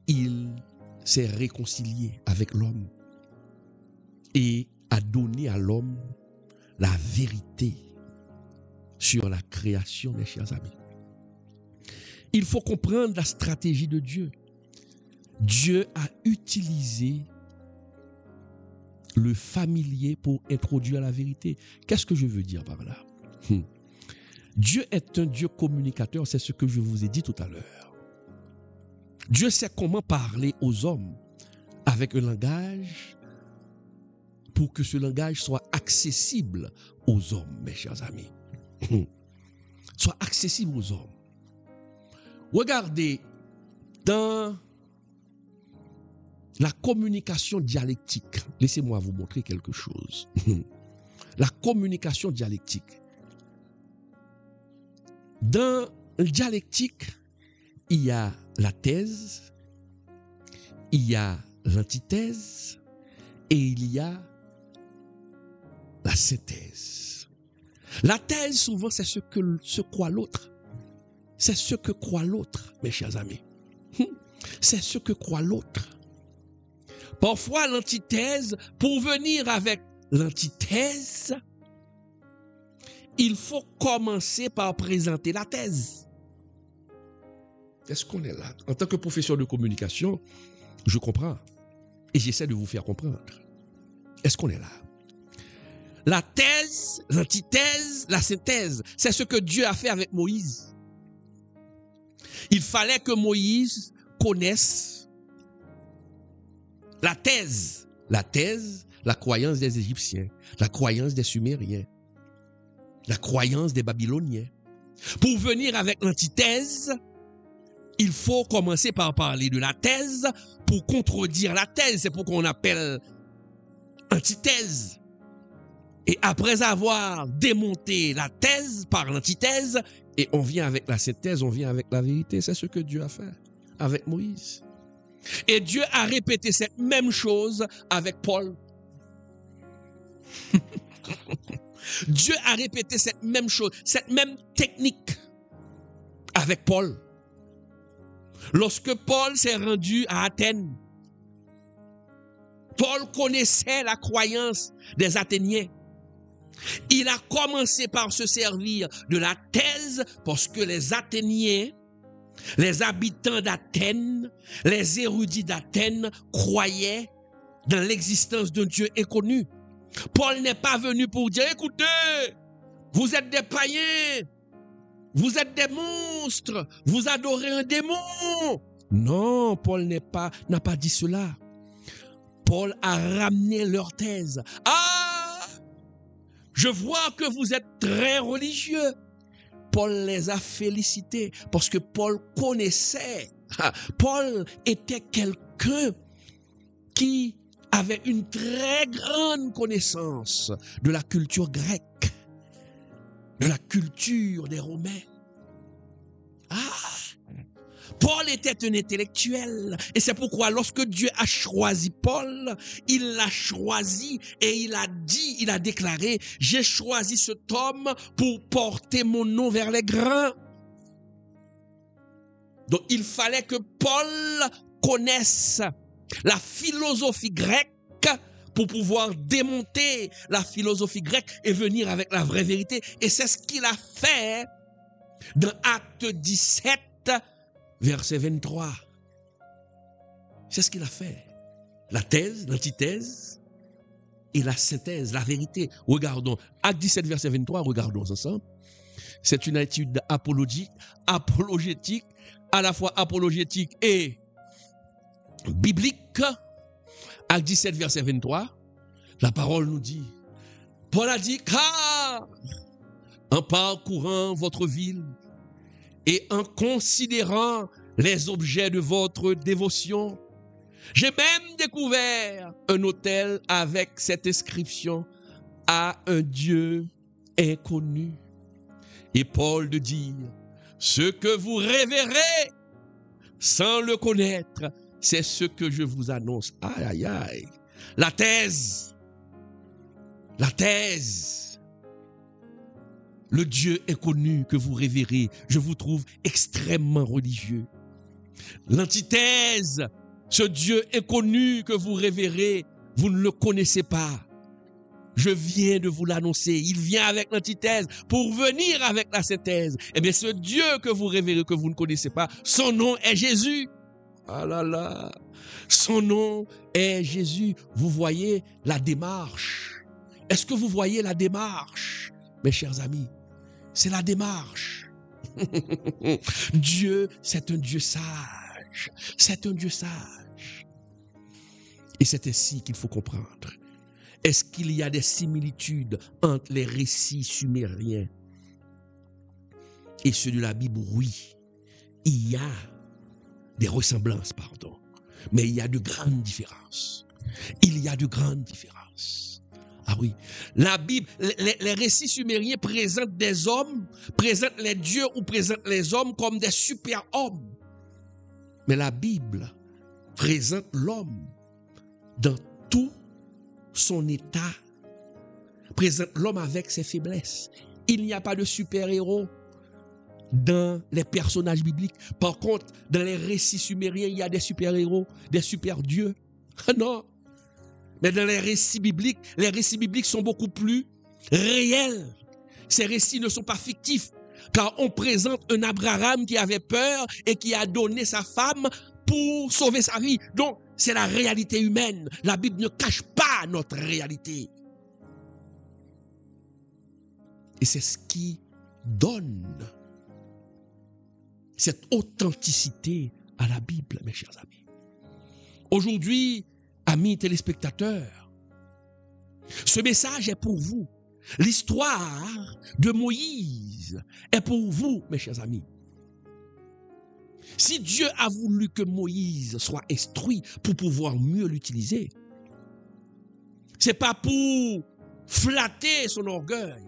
il s'est réconcilié avec l'homme et a donné à l'homme la vérité sur la création, mes chers amis. Il faut comprendre la stratégie de Dieu. Dieu a utilisé le familier pour introduire la vérité. Qu'est-ce que je veux dire par là? Dieu est un Dieu communicateur, c'est ce que je vous ai dit tout à l'heure. Dieu sait comment parler aux hommes avec un langage pour que ce langage soit accessible aux hommes, mes chers amis. Soit accessible aux hommes. Regardez, dans La communication dialectique. Laissez-moi vous montrer quelque chose. La communication dialectique. Dans le dialectique, il y a la thèse, il y a l'antithèse et il y a la synthèse. La thèse, souvent, c'est ce que croit l'autre. C'est ce que croit l'autre, mes chers amis. C'est ce que croit l'autre. Parfois, l'antithèse, pour venir avec l'antithèse, il faut commencer par présenter la thèse. Est-ce qu'on est là? En tant que professeur de communication, je comprends. Et j'essaie de vous faire comprendre. Est-ce qu'on est là? La thèse, l'antithèse, la synthèse, c'est ce que Dieu a fait avec Moïse. Il fallait que Moïse connaisse la thèse, la croyance des Égyptiens, la croyance des Sumériens, la croyance des Babyloniens. Pour venir avec l'antithèse, il faut commencer par parler de la thèse pour contredire la thèse. C'est pour qu'on appelle antithèse. Et après avoir démonté la thèse par l'antithèse, et on vient avec la synthèse, on vient avec la vérité. C'est ce que Dieu a fait avec Moïse. Et Dieu a répété cette même chose avec Paul. Dieu a répété cette même chose, cette même technique avec Paul. Lorsque Paul s'est rendu à Athènes, Paul connaissait la croyance des Athéniens. Il a commencé par se servir de la thèse parce que les Athéniens, les habitants d'Athènes, les érudits d'Athènes croyaient dans l'existence d'un Dieu inconnu. Paul n'est pas venu pour dire, écoutez, vous êtes des païens, vous êtes des monstres, vous adorez un démon. Non, Paul n'a pas dit cela. Paul a ramené leur thèse. Ah, je vois que vous êtes très religieux. Paul les a félicités parce que Paul connaissait. Paul était quelqu'un qui avait une très grande connaissance de la culture grecque, de la culture des Romains. Paul était un intellectuel et c'est pourquoi lorsque Dieu a choisi Paul, il l'a choisi et il a déclaré, j'ai choisi cet homme pour porter mon nom vers les grands. Donc il fallait que Paul connaisse la philosophie grecque pour pouvoir démonter la philosophie grecque et venir avec la vraie vérité. Et c'est ce qu'il a fait dans Acte 17, verset 23. C'est ce qu'il a fait. La thèse, l'antithèse et la synthèse, la vérité. Regardons, Acte 17, verset 23, regardons ensemble. C'est une étude apologétique, à la fois apologétique et biblique. Acte 17, verset 23, la parole nous dit, Paul a dit, car en parcourant votre ville et en considérant les objets de votre dévotion, j'ai même découvert un autel avec cette inscription à un Dieu inconnu. Et Paul de dire, ce que vous révérez sans le connaître, c'est ce que je vous annonce. Aïe, aïe, aïe. La thèse. Le Dieu inconnu que vous révérez, je vous trouve extrêmement religieux. L'antithèse, ce Dieu inconnu que vous révérez, vous ne le connaissez pas. Je viens de vous l'annoncer. Il vient avec l'antithèse pour venir avec la synthèse. Eh bien, ce Dieu que vous révérez, que vous ne connaissez pas, son nom est Jésus. Ah là là, son nom est Jésus. Vous voyez la démarche. Est-ce que vous voyez la démarche, mes chers amis? C'est la démarche. Dieu, c'est un Dieu sage. C'est un Dieu sage. Et c'est ainsi qu'il faut comprendre. Est-ce qu'il y a des similitudes entre les récits sumériens et ceux de la Bible? Oui, il y a des ressemblances, pardon. Mais il y a de grandes différences. Il y a de grandes différences. Ah oui. La Bible, les récits sumériens présentent des hommes, présentent les dieux ou présentent les hommes comme des super-hommes. Mais la Bible présente l'homme dans tout son état, présente l'homme avec ses faiblesses. Il n'y a pas de super-héros dans les personnages bibliques. Par contre, dans les récits sumériens, il y a des super-héros, des super-dieux. Non. Mais dans les récits bibliques sont beaucoup plus réels. Ces récits ne sont pas fictifs, car on présente un Abraham qui avait peur et qui a donné sa femme pour sauver sa vie. Donc, c'est la réalité humaine. La Bible ne cache pas notre réalité. Et c'est ce qui donne cette authenticité à la Bible, mes chers amis. Aujourd'hui, amis téléspectateurs, ce message est pour vous. L'histoire de Moïse est pour vous, mes chers amis. Si Dieu a voulu que Moïse soit instruit pour pouvoir mieux l'utiliser, c'est pas pour flatter son orgueil.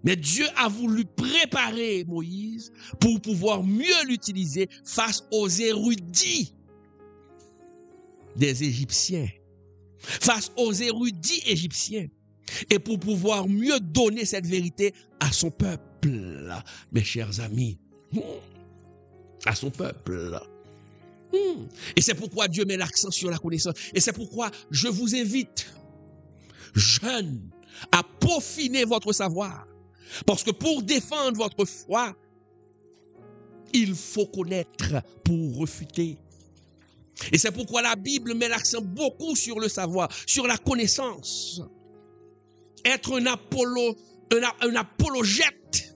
Mais Dieu a voulu préparer Moïse pour pouvoir mieux l'utiliser face aux érudits des Égyptiens, face aux érudits égyptiens, et pour pouvoir mieux donner cette vérité à son peuple, mes chers amis, à son peuple. Et c'est pourquoi Dieu met l'accent sur la connaissance. Et c'est pourquoi je vous invite, jeunes, à peaufiner votre savoir. Parce que pour défendre votre foi, il faut connaître pour refuter. Et c'est pourquoi la Bible met l'accent beaucoup sur le savoir, sur la connaissance. Être un apologète,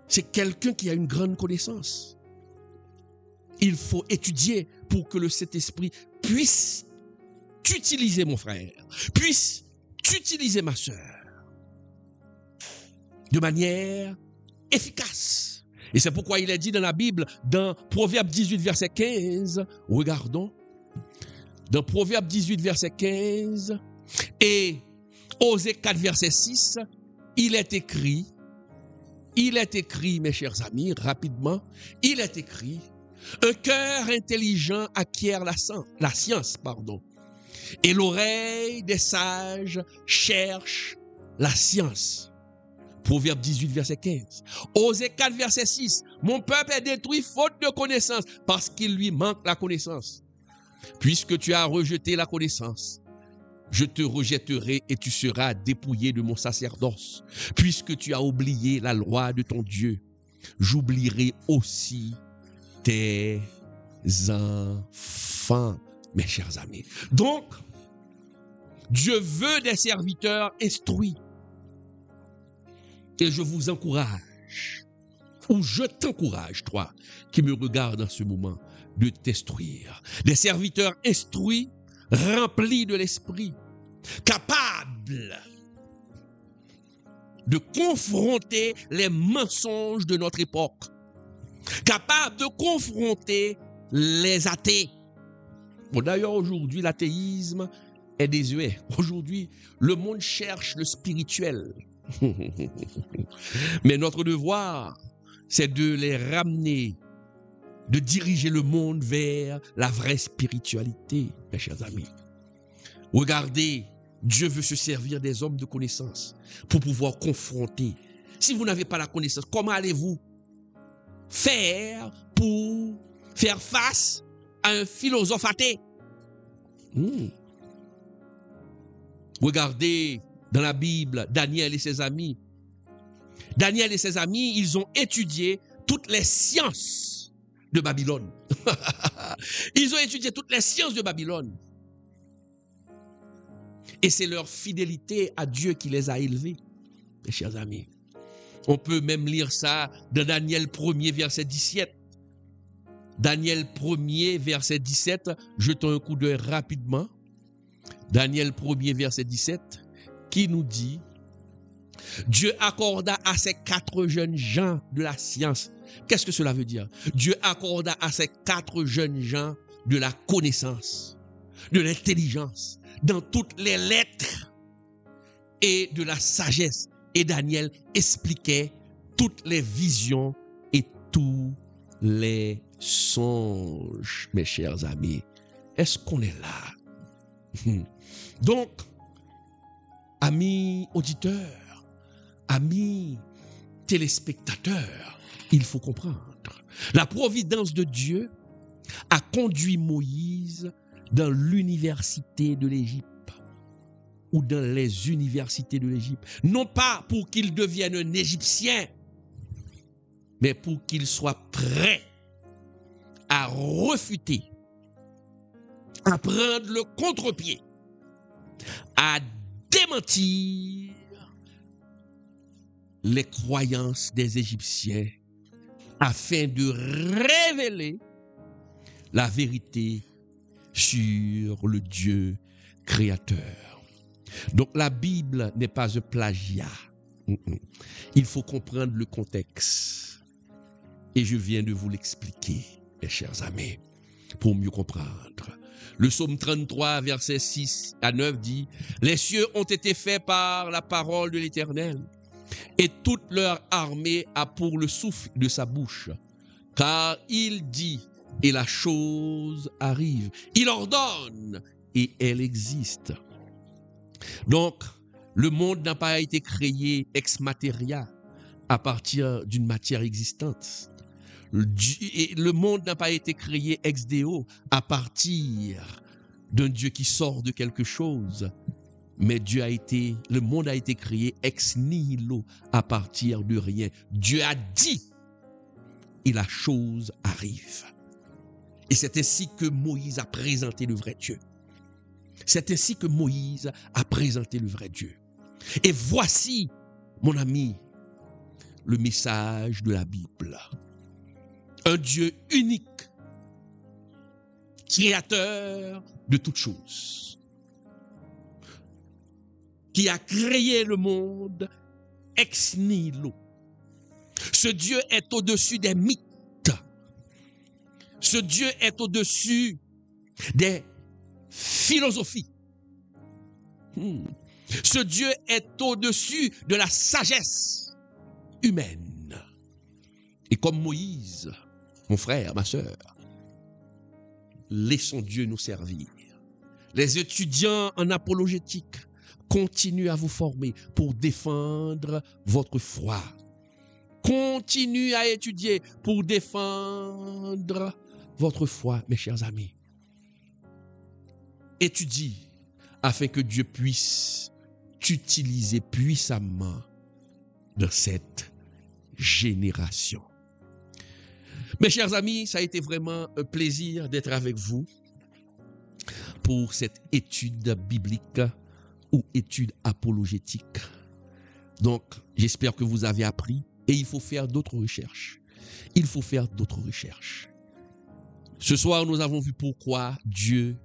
c'est quelqu'un qui a une grande connaissance. Il faut étudier pour que le Saint-Esprit puisse t'utiliser, mon frère, puisse t'utiliser, ma sœur, de manière efficace. Et c'est pourquoi il est dit dans la Bible, dans Proverbe 18, verset 15, regardons, dans Proverbe 18, verset 15, et Osée 4, verset 6, il est écrit, mes chers amis, rapidement, il est écrit, un cœur intelligent acquiert la science, et l'oreille des sages cherche la science. Proverbe 18, verset 15. Osée 4, verset 6. Mon peuple est détruit faute de connaissance, parce qu'il lui manque la connaissance. Puisque tu as rejeté la connaissance, je te rejetterai et tu seras dépouillé de mon sacerdoce. Puisque tu as oublié la loi de ton Dieu, j'oublierai aussi tes enfants, mes chers amis. Donc, Dieu veut des serviteurs instruits. Et je vous encourage, ou je t'encourage, toi, qui me regarde en ce moment, de t'instruire. Des serviteurs instruits, remplis de l'esprit, capables de confronter les mensonges de notre époque, capables de confronter les athées. Bon, d'ailleurs, aujourd'hui, l'athéisme est désuet. Aujourd'hui, le monde cherche le spirituel. Mais notre devoir, c'est de les ramener, de diriger le monde vers la vraie spiritualité, mes chers amis. Regardez, Dieu veut se servir des hommes de connaissance pour pouvoir confronter. Si vous n'avez pas la connaissance, comment allez-vous faire pour faire face à un philosophe athée? Regardez dans la Bible, Daniel et ses amis. Daniel et ses amis, ils ont étudié toutes les sciences de Babylone. Ils ont étudié toutes les sciences de Babylone. Et c'est leur fidélité à Dieu qui les a élevés, mes chers amis. On peut même lire ça dans Daniel 1er, verset 17. Daniel 1er, verset 17. Jetons un coup d'œil rapidement. Daniel 1er, verset 17. Qui nous dit, Dieu accorda à ces 4 jeunes gens de la science. Qu'est-ce que cela veut dire? Dieu accorda à ces 4 jeunes gens de la connaissance, de l'intelligence, dans toutes les lettres et de la sagesse. Et Daniel expliquait toutes les visions et tous les songes, mes chers amis. Est-ce qu'on est là? Donc, amis auditeurs, amis téléspectateurs, il faut comprendre. La providence de Dieu a conduit Moïse dans l'université de l'Égypte ou dans les universités de l'Égypte. Non pas pour qu'il devienne un Égyptien, mais pour qu'il soit prêt à refuter, à prendre le contre-pied, à démentir les croyances des Égyptiens afin de révéler la vérité sur le Dieu créateur. Donc la Bible n'est pas un plagiat. Il faut comprendre le contexte. Et je viens de vous l'expliquer, mes chers amis, pour mieux comprendre. Le psaume 33, versets 6 à 9 dit « Les cieux ont été faits par la parole de l'Éternel, et toute leur armée a pour le souffle de sa bouche. Car il dit, et la chose arrive. Il ordonne, et elle existe. » Donc, le monde n'a pas été créé ex materia, à partir d'une matière existante. Le monde n'a pas été créé ex deo, à partir d'un Dieu qui sort de quelque chose. Mais le monde a été créé ex nihilo, à partir de rien. Dieu a dit, et la chose arrive. Et c'est ainsi que Moïse a présenté le vrai Dieu. C'est ainsi que Moïse a présenté le vrai Dieu. Et voici, mon ami, le message de la Bible. Un Dieu unique, créateur de toutes choses, qui a créé le monde ex nihilo. Ce Dieu est au-dessus des mythes. Ce Dieu est au-dessus des philosophies. Ce Dieu est au-dessus de la sagesse humaine. Et comme Moïse, mon frère, ma sœur, laissons Dieu nous servir. Les étudiants en apologétique continuent à vous former pour défendre votre foi. Continuez à étudier pour défendre votre foi, mes chers amis. Étudie afin que Dieu puisse t'utiliser puissamment dans cette génération. Mes chers amis, ça a été vraiment un plaisir d'être avec vous pour cette étude biblique ou étude apologétique. Donc, j'espère que vous avez appris et il faut faire d'autres recherches. Il faut faire d'autres recherches. Ce soir, nous avons vu pourquoi Dieu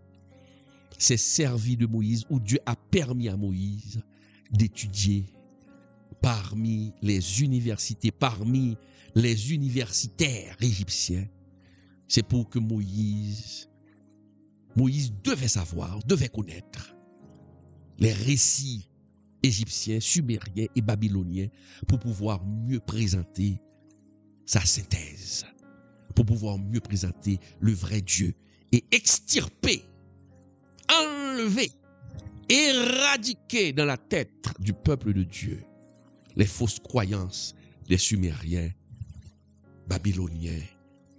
s'est servi de Moïse, ou Dieu a permis à Moïse d'étudier parmi les universités, parmi les universitaires égyptiens. C'est pour que Moïse devait savoir, devait connaître les récits égyptiens, sumériens et babyloniens pour pouvoir mieux présenter sa synthèse, pour pouvoir mieux présenter le vrai Dieu et extirper, enlever, éradiquer dans la tête du peuple de Dieu les fausses croyances des Sumériens, Babyloniens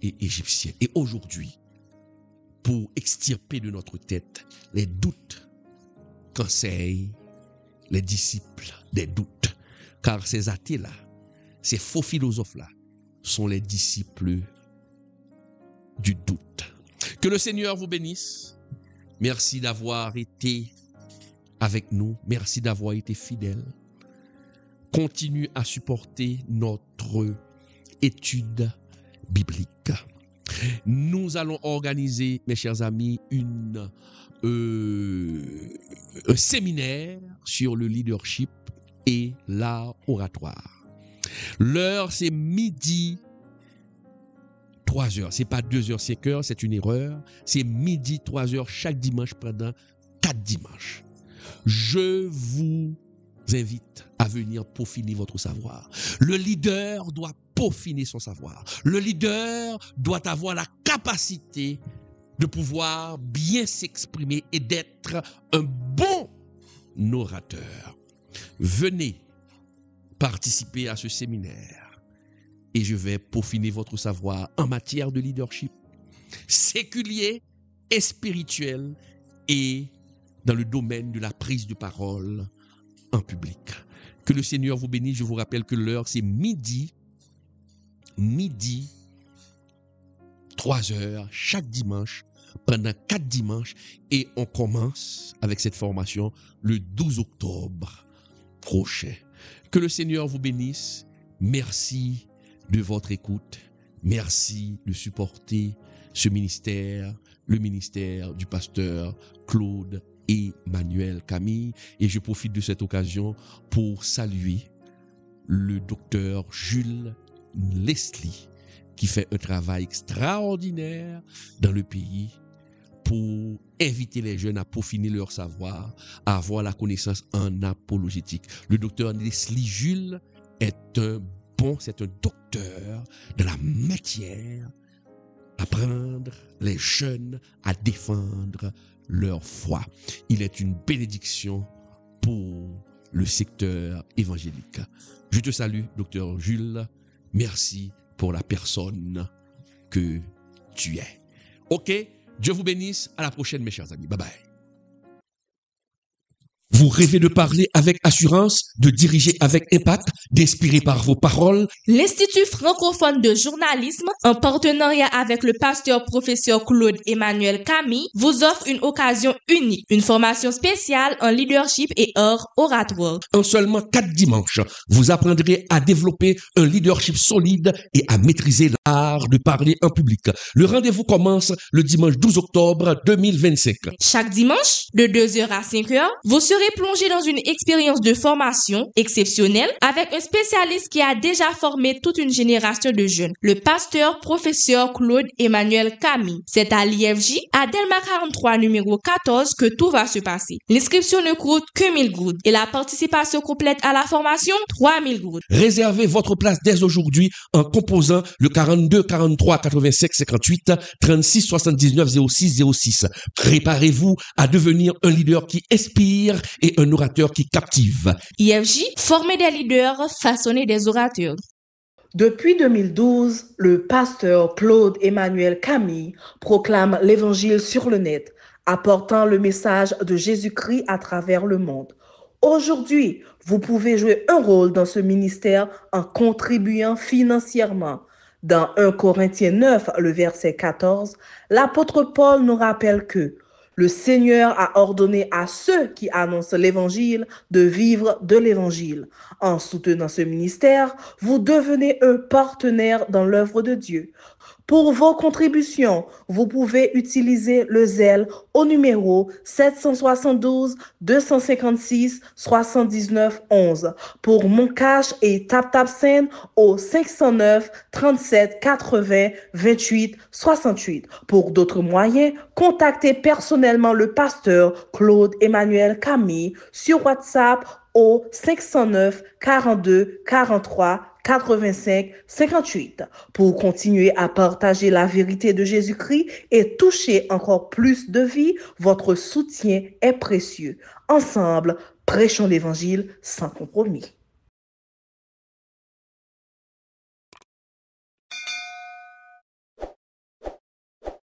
et Égyptiens. Et aujourd'hui, pour extirper de notre tête les doutes qu'enseignent les disciples des doutes, car ces athées-là, ces faux philosophes-là, sont les disciples du doute. Que le Seigneur vous bénisse. Merci d'avoir été avec nous. Merci d'avoir été fidèle. Continue à supporter notre étude biblique. Nous allons organiser, mes chers amis, un séminaire sur le leadership et l'art oratoire. L'heure, c'est midi 3 heures. C'est pas 2 heures, 5 heures, c'est une erreur. C'est midi 3 heures chaque dimanche pendant 4 dimanches. Je vous invite à venir peaufiner votre savoir. Le leader doit peaufiner son savoir. Le leader doit avoir la capacité de pouvoir bien s'exprimer et d'être un bon orateur. Venez participer à ce séminaire et je vais peaufiner votre savoir en matière de leadership séculier et spirituel et dans le domaine de la prise de parole en public. Que le Seigneur vous bénisse. Je vous rappelle que l'heure, c'est midi 3 heures chaque dimanche pendant 4 dimanches et on commence avec cette formation le 12 octobre prochain. Que le Seigneur vous bénisse. Merci de votre écoute. Merci de supporter ce ministère, le ministère du pasteur Claude Emmanuel Camille. Et je profite de cette occasion pour saluer le docteur Jules Leslie qui fait un travail extraordinaire dans le pays pour inviter les jeunes à peaufiner leur savoir, à avoir la connaissance en apologétique. Le docteur Leslie Jules c'est un docteur de la matière, apprendre les jeunes à défendre leur foi. Il est une bénédiction pour le secteur évangélique. Je te salue, docteur Jules. Merci pour la personne que tu es. Ok, Dieu vous bénisse. À la prochaine, mes chers amis. Bye bye. Vous rêvez de parler avec assurance, de diriger avec impact, d'inspirer par vos paroles? L'Institut francophone de journalisme, en partenariat avec le pasteur professeur Claude Emmanuel Camille, vous offre une occasion unique, une formation spéciale en leadership et art oratoire. En seulement 4 dimanches, vous apprendrez à développer un leadership solide et à maîtriser l'art de parler en public. Le rendez-vous commence le dimanche 12 octobre 2025. Chaque dimanche, de 2h à 5h, vous serez plongé dans une expérience de formation exceptionnelle avec un spécialiste qui a déjà formé toute une génération de jeunes, le pasteur professeur Claude Emmanuel Camille. C'est à l'IFJ, à Delma 43 numéro 14 que tout va se passer. L'inscription ne coûte que 1000 gouttes et la participation complète à la formation 3000 gouttes. Réservez votre place dès aujourd'hui en composant le 42 43 85 58 36 79 06 06. Préparez-vous à devenir un leader qui inspire et un orateur qui captive. IFJ, former des leaders, façonner des orateurs. Depuis 2012, le pasteur Claude Emmanuel Camille proclame l'évangile sur le net, apportant le message de Jésus-Christ à travers le monde. Aujourd'hui, vous pouvez jouer un rôle dans ce ministère en contribuant financièrement. Dans 1 Corinthiens 9, le verset 14, l'apôtre Paul nous rappelle que le Seigneur a ordonné à ceux qui annoncent l'évangile de vivre de l'évangile. En soutenant ce ministère, vous devenez un partenaire dans l'œuvre de Dieu. Pour vos contributions, vous pouvez utiliser le zèle au numéro 772 256 79 11. Pour Moncash et TapTapSend au 509 37 80 28 68. Pour d'autres moyens, contactez personnellement le pasteur Claude Emmanuel Camille sur WhatsApp au 509 42 43 85 58 pour continuer à partager la vérité de Jésus-Christ et toucher encore plus de vies. Votre soutien est précieux. Ensemble, prêchons l'évangile sans compromis.